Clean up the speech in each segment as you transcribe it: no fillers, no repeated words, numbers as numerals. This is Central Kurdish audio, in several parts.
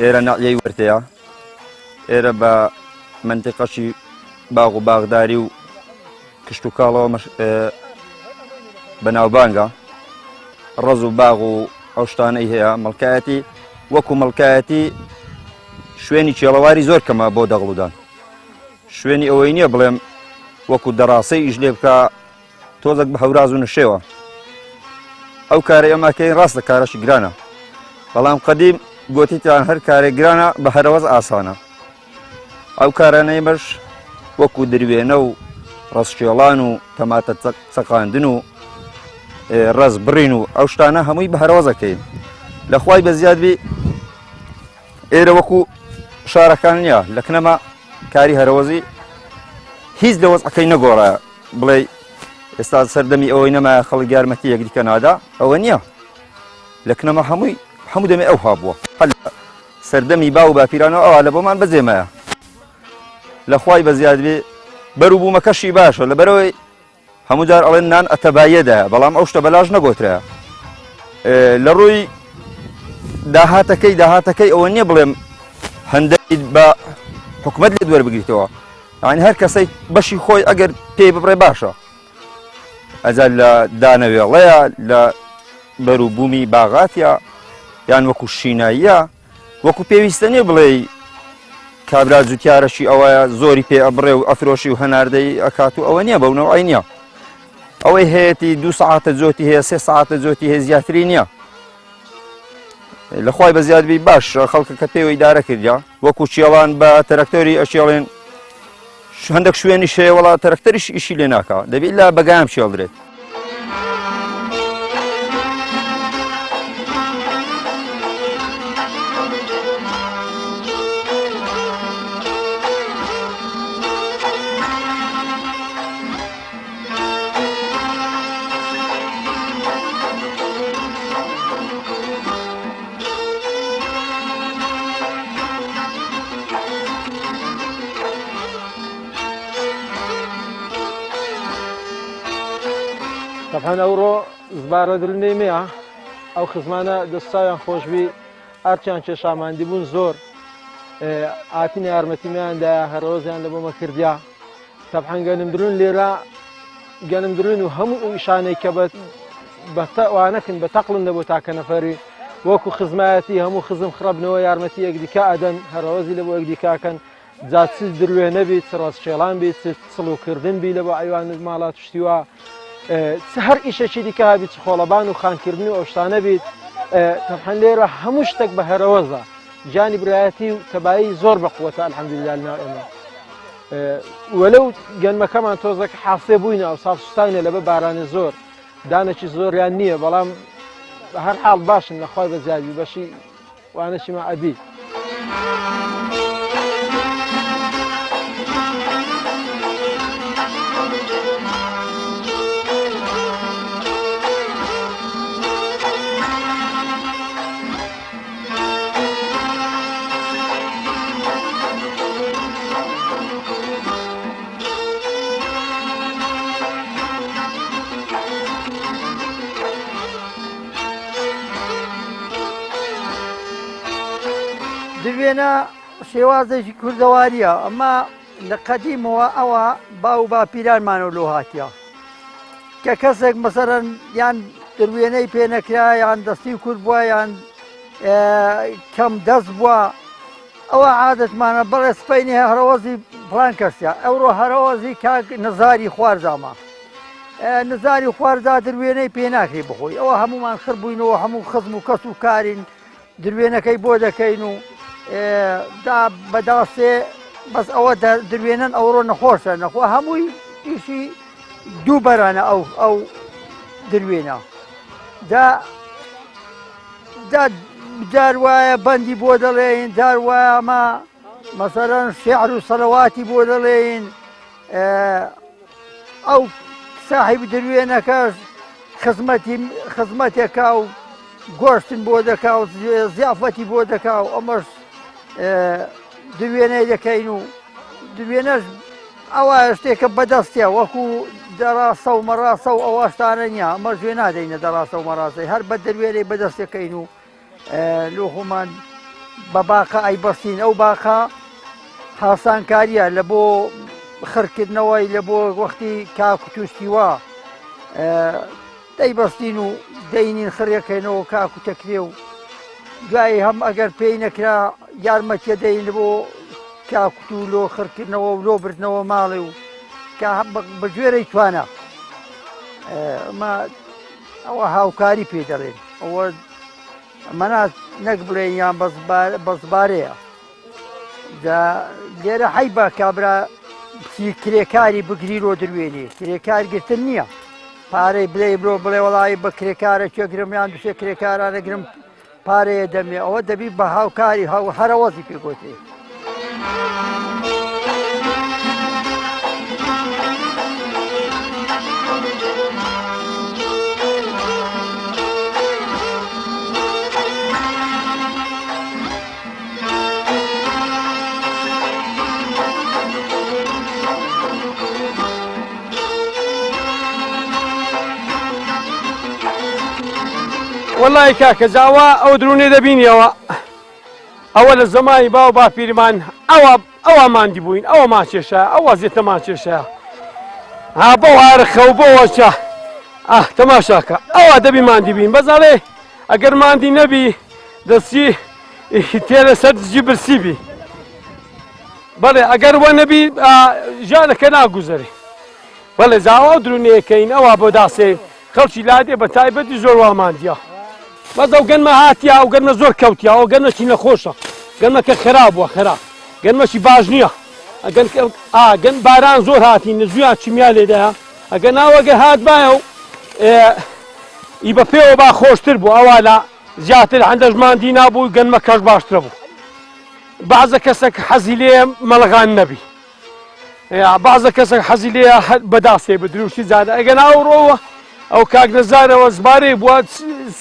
ئێرە نەعیەی وەرتەیە ئێرە بە منتیقەشی باغ و باغداری و کشت و کاڵەوە بەناوبانگە ڕەز و باغ و ئەو شتانەی هەیە مەڵکایەتی وەکو مەڵکایەتی شوێنی چێڵەواری زۆر کەمە بۆ دەغڵودان شوێنی ئەوەی نییە بڵێم وەکو دەڕاسەی ئیش لێ بکە تۆزێک بە هەوراز و نشێوە ئەو کارە ئێماکەین ڕاستە کارەشی گرانە بەڵام قەدیم گوتیتان هەر کارێک گرانە بە هەرەوەز ئاسانە ئەو کارانەی بەش وەکو دروێنە و ڕەسشێڵان و تەماتە چەقاندن و ڕەز بڕین و ئەو شتانە هەمووی بە هەرەوەزەکەین لەخوای بەزیادبی ئێرە وەکو شارەکان نییە لە کنەما کاری هەرەوەزی هیچ لە وەزعەکەی نەگۆڕە بڵێ ئێستا سەردەمی ئەوەی نەمایە خەڵک یارمەتی یەکدیکە نادا ئەوە نییە لە کنەما هەموو دەمێ ئەو هابووە هەل سەردەمی با و باپیرانەوە ئەوە لە بۆمان بەجێمایە لەخوای بەزیادبێ بەروبوومەکەشی باشە لەبەرەوەی هەموو جار ئەڵێن نان ئەتەبایەدایە بەڵام ئەو شتە بەلاژ نەگۆترایە لە ڕووی داهاتەکەی ئەوە نییە بڵێم هەندێک بە حکومەت لێ دووەربگریتەوە یعنی هەر کەسەی بەشی خۆی ئەگەر پێی ببڕێ باشە ئەجا لە دانەوێڵەیە لە بەروبوومی باغاتە یان وەکو شیناییە وەکو پێویستە نیە بڵێ کابرا جوتیارەشی ئەوەیە زۆری پێ ئەبڕێ و ئەفرۆشی و هەناردەی ئەکات و ئەوە نییە بەونەوەی نییە ئەوەی هەیەی 2 ساعتە جۆتی هەیە 3 ساعتە جۆتی هەیە زیاتری نییە لەخوای بەزیادبی باش خەڵکە کە پێوەی دارە کردیا وەکو چێڵان بە تەرەکتۆری ئەشێڵێن هەندێک شوێنی شەیە وڵات تەرەکتەریش ئیشی لێ ناکە دەبێت لە بەگایان شێڵدرێت طبعا ئەوڕۆ زبارە درنێمەیە ئەو خزمانە دەستاویان خۆشببی ئارچیان کێشاماندی بوون زۆر ئاتین یارمەتیمیاندایە هەرۆزیان لە بۆمە کردیا طبعا گەنمدرون لێرە گەنمدرون و هەموو ئیشانەی کە بەوانەکن بە تەقڵن دەبوو تاکە نەفەری وەکو خزمایەتی هەموو خزم خڕبنەوە یارمەتی یەکدیکە ئەدەن هەرۆزی لە بۆ یەکدیکاکەن جا چ دروێنە بیت ڕاستشێڵان بیت سڵوکردن بی لە بۆ ئەیوان ماڵات شتیوە هەر ئیشەکی دیکە بیت خۆڵەبان و خانکردنی و ئەو شتانە بیت تەبحەن لێرە هەموو شتێک بە هەرەوەزە جانی برایەتی و تەبایی زۆر بەقووەتە ئەلحەمدولیلا لەناو ئێمە وەلەو گەنمەکەمان تۆزێک حاسێ بووینە ئەو ساڵ سوستاینە لەبە بارانە زۆر دانێکی زۆریان نییە بەڵام هەر حاڵ باشن لەخوای بەزیادی بەشی وانەشی ما ئەبی دروێنە شێوازێکی کوردەواریە ئەمە لە قەدیمەوە ئەوە باو با پیرانمانە لۆ هاتیە کە کەسێک مەسەرەن یان دروێنەی پێنەکرا یان دەستی کورد بووە یان کەم دەست بووە ئەوە عادەتمانە بەڵێ سپەینی هەرەوەزی پڵان کەسیە ئەوڕۆ هەرەوەزی کاک نزاری خوارزامە نزاری خوارزا دروێنەی پێ ناکری بخۆی ئەوە هەمومان خڕ بووینەوە هەموو خزم و کەس و کارین دروێنەکەی بۆ دەکەین و بەداستێ بەس ئەوە دروێنن ئەوڕۆ نەخۆشە نەخوا هەمووی ئیشی دوو بەرانە ئەو دروێنە جار وایە بەندی بۆ دەڵێین جار وایە ئەمە مەسەرەن شێعر و سەڵەواتی بۆ دەڵێین ئەو ساحیب دروێنەکەش خزمەتێکا و گۆشتن بۆ دەکا و زیافەتی بۆ دەکا و ئەمەش دروێنەی دەکەین و دروێنەش ئەوە شتێکە بەدەستە وەکو دەڕاستە و مەڕاستە و ئەوەشتانە نییە ئەمە ژێ نادەینە دەڕاستە و مەڕاستی هەر بە دروێنەی بەدەستەکەین و لۆخۆمان بە باقە ئەیبەستین ئەو باقە هاوسانکاریە لە بۆ خڕکردنەوەی لە بۆ وەختی کاک و تووشتیوە دەیبەستین و دەینین خڕەکەینەوە کاک و تەکرێ و دوایی هەم ئەگەر پێی نەکرا یارمەتیە دەین بۆ کاکوت و لۆ خڕکردنەوە و لۆ بردنەوە ماڵێ و بە گوێرەی توانە ئەوە هاوکاری پێ دەڵێن ئەوە ئەمەنا نەک بڵێن یان بەزبارەیە لێرە حەی بە کابرا کرێکاری بگریرۆ دروێنێ کرێکارگرتن نییە پارەی بڵێ برۆ بڵێ وڵی بە کرێکارە چێگرم یان دوسێ کرێکارانەگرم پارەیە دەمێ ئەوە دەبی بە هاوکاری هەرەوەزی پێگوتێ والله کاکە جاوا ئەو درونێ دەبینیەوە ئەوە لە زەمانی باو باپیرمان ئەوە ماندی بووین ئەوە ماچێشە ئەوە زێتە ماچێشە ها بۆ هارخە و بۆوەچە تەماشاکە ئەوە دەبی ماندی بین بەزاڵێ ئەگەر ماندی نەبی دەستی تێرە سەر دزی برسیبی بەڵێ ئەگەر وە نەبی ژانەکە ناگوزەری بەڵێ جاوا درونەیەکەین ئەوە بۆ داسێ خەڵکی لادێ بە تایبەتی زۆر وا ماندیە بەس ئەو گەنمە هاتیە ئەو گەنمە زۆر کەوتیە ئەو گەنمەکی نەخۆشە گەنمەکە خراپ بووە خراپ گەنمەشی باش نییە گەن باران زۆر هاتی نزویان چیمیا لێدایە ئەگە ناوەگە هات بایە و ئی بە پێوە با خۆشتر بوو ئەوە لە زیاتر هەندەژماندی نابوو گەنمە کەش باشترە بوو بەعزە کەسێک حەزی لێ مەڵغان نەبی بەعزە کەسێک حەزی لێ بەداسێ بدروشتی زادە ئەگە ناوڕۆوە ئەو کاک نەزارەوە زبارەی بووە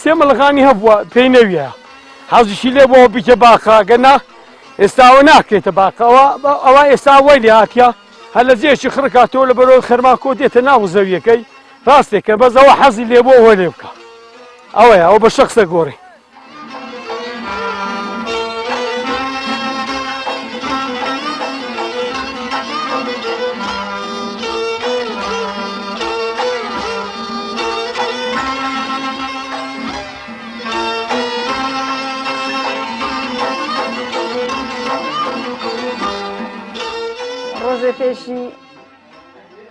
سێ مەڵغانی هەبووە پێی نەویە حەزیشی لێ بۆ بیکە باخە گەنا ئێستاوە ناکرێتە باقەوە ئەوە ئێستا وای لێ هاتیە هەر لە جێشی خڕکاتەوە لە بەرەوەی خەرماکۆ دێتە ناو زەویەکەی ڕاستێکە بەزەوە حەزی لێ بۆ ئەوە لێ بکە ئەوەیە ئەو بە شەخسە گۆڕی ڕۆژێ پێشی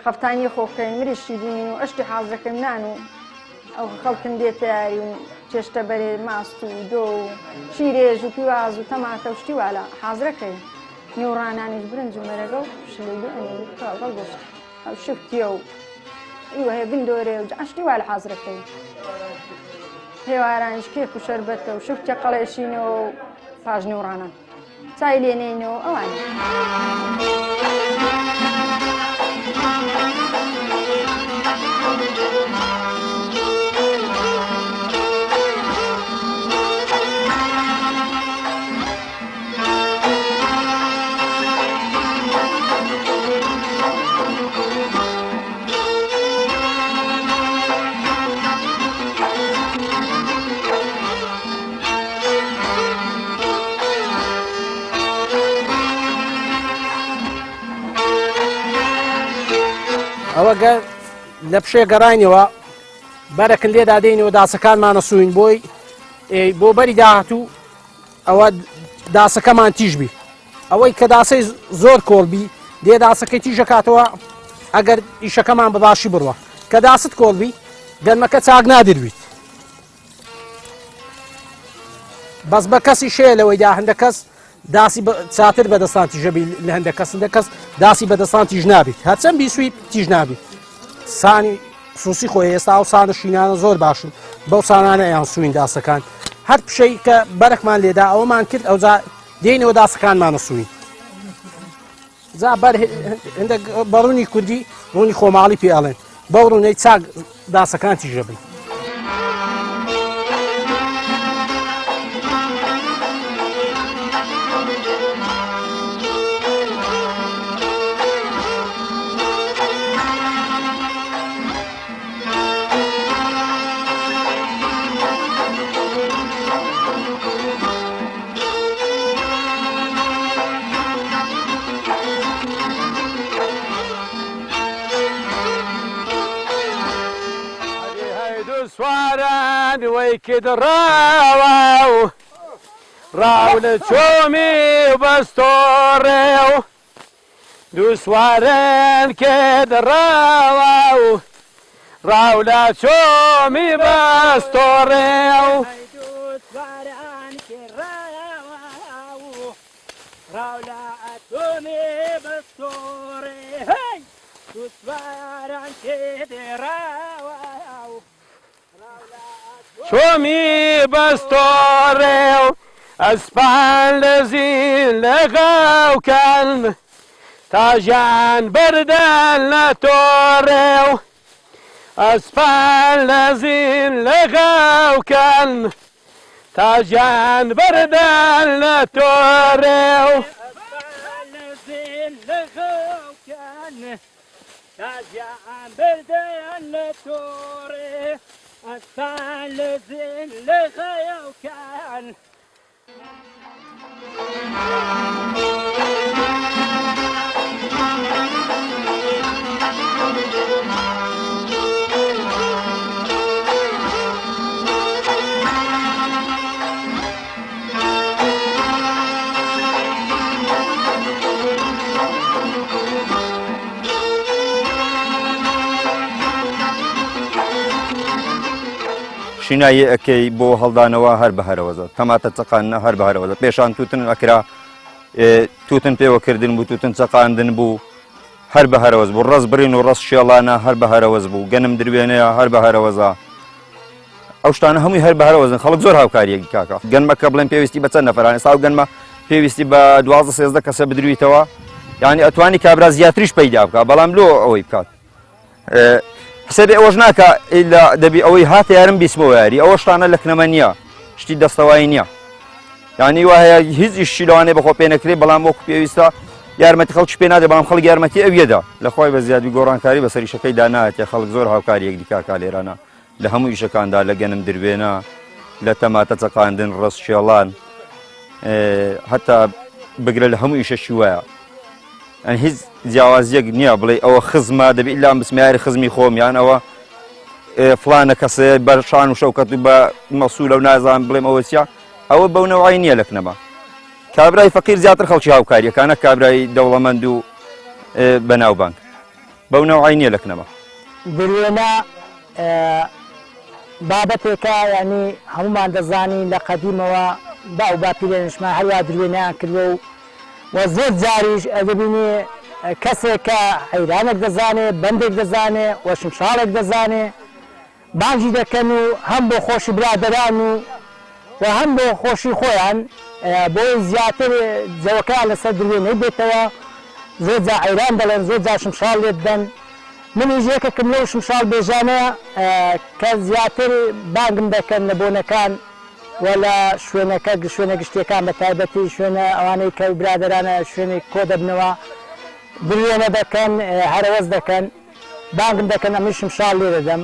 خەفتانی خۆکەین مریشتی دینین و ئەشتی حازەکەم نان و ئەو خەڵکن دێتە یاری و چێشتە بەرێ ماست و دۆ و شیرێژ و پیواز و تەماتە و شتی والا حازرەکەین نیوڕانانیش برنج و مەرەگە و شلێگەڵ گۆشت ئەو شفتیە و ئیوە هەیە بندۆرێ و ئەشتی وا لە حازرەکەین هێوارانیش کێک و شەربەتە و شفتە قەڵێشینەوە و پاش نیوڕانان چای لێنێنەوە ئەوانە ئەوە لە پشێ گەڕانیەوە بەرەکن لێ دادەینەوە داسەکانمانە سوین بۆی بۆ بەری داهاتوو ئەوە داسەکەمان تیژبی ئەوەی کە داسەی زۆر کۆڵبی دێ داسەکەی تیژەکاتەوە ئەگەر ئیشەکەمان بەباشی بڕوە کە داست کۆڵبی گەنمەکە چاک نادرویت بەس بە کەسی شەیە لەوەیدا هەندە کەس داسی چاتر بەدەستان تیژەبی لە هەندە کەس داسی بەدەستان تیژ نابیت هەرچەند بیسوی تیژ نابیت سانی سوسی خۆی ئێستا و سانە شینانە زۆر باشن بەو سانانە یان سوین داسەکان هەر پشەی کە بەرەکمان لێدا ئەوەمان کرد ئەوجا دێنەوە داسەکانمانە سوین جا بەڕوونی کوردی ڕوونی خۆماڵی پێ ئەڵێن بەو ڕوونەی چاک داسەکان تیژەبن سواران ويكد راو راو لتشومي بستوريو دو سواران كد راو راو لتشومي بستوريو شومي بستوريو اسفل لزين لغاو كان تاجان بردان لتوريو اسفل لزين لغاو كان تاجان بردان لتوريو تاجان بردان لتوريو اسفل لزين لغاو كان شینایی ئەکەی بۆ هەڵدانەوە هەر بەهەرەوەزە تەماتە چەقاندنە هەر بەهەرەوەزە پێشان تووتن ئەکرا تووتن پێوەکردن بوو تووتن چەقاندن بوو هەر بەهەرەوەز بوو ڕەس برین و ڕەس شێڵانە هەر بەهەرەوەز بوو گەنم دروێنەیە هەر بەهەرەوەزە ئەو شتانە هەمووی هەر بەهەرەوەزن خەڵک زۆر هاوکاریەکی کاکە گەنمەکە بڵێن پێویستی بە چەند نەفەرانە ساو گەنمە پێویستی بە 12-13 کەسە بدرویتەوە یعنی ئەتوانی کابرا زیاتریش پەیدا بکات بەڵام لۆ ئەوەی بکات حسابی ئەوەش ناکە ئیلا دەبی ئەوەی هاتە یارم بیسمەوە یاری ئەوە شتانە لە کنەمە نییە شتی دەستەوایی نییە یعنی وایە هیچ ئیشی لەوانەیە بەخۆ پێ نەکرێت بەڵام وەکو پێویستە یارمەتی خەڵکی پێ نادێت بەڵام خەڵک یارمەتی ئەویەدا لەخوای بە زیادی گۆڕانکاری بەسەر ئیشەکەی دانایەتێ خەڵک زۆر هاوکاریەک دیکاکا لێرانە لە هەموو ئیشەکاندا لە گەنم دروێنە لە تەماتە چەقاندن ڕەس شێڵان هەتا بگرە لە هەموو ئیشەشی وایە ئەن هیچ جیاوازیەک نییە بڵێ ئەوە خزمە دەبێت ئیلا بسمیاری خزمی خۆم یان ئەوە فلانە کەسێ بە شان و شەوکەت و بە مەسوولە و نازان بڵێم ئەوە چیە ئەوە بەو نەوەی نییە لە کنەما کابرای فەقیر زیاتر خەڵکی هاوکاریەکانە کابرای دەوڵەمەند و بەناوبانگ بەو نەوەی نییە لە کنەما دروێنە بابەتێکە ینی هەمومان دەزانی لە قەدیمەوە با و باپیرێنشمان هەروە دروێنیان کردوە و زۆر جاریش ئەدەبینێ کەسێک کە حەیرانێک دەزانێت بەندێک دەزانێت و شمشاڵێک دەزانێت بانگی دەکەن و هەم بۆ خۆشی برادەران و هەم بۆ خۆشی خۆیان بۆی زیاتر جەوەکەیان لەسەر دروێنەی بێتەوە زۆر جا حەیران دەڵێن زۆر جا شمشاڵ لێت دەن منیش یەکێکم لەو شمشاڵ بێژانەیە کە زیاتر بانگم دەکەن لە بۆنەکان و لە شوێنە گشتیەکان بە تایبەتی شوێنە ئەوانەی کە برادەرانە شوێنی کۆ دەبنەوە دروێنە دەکەن هەرەوەز دەکەن بانگم دەکەن ئەمەی شمشاڵ لێ دەدەم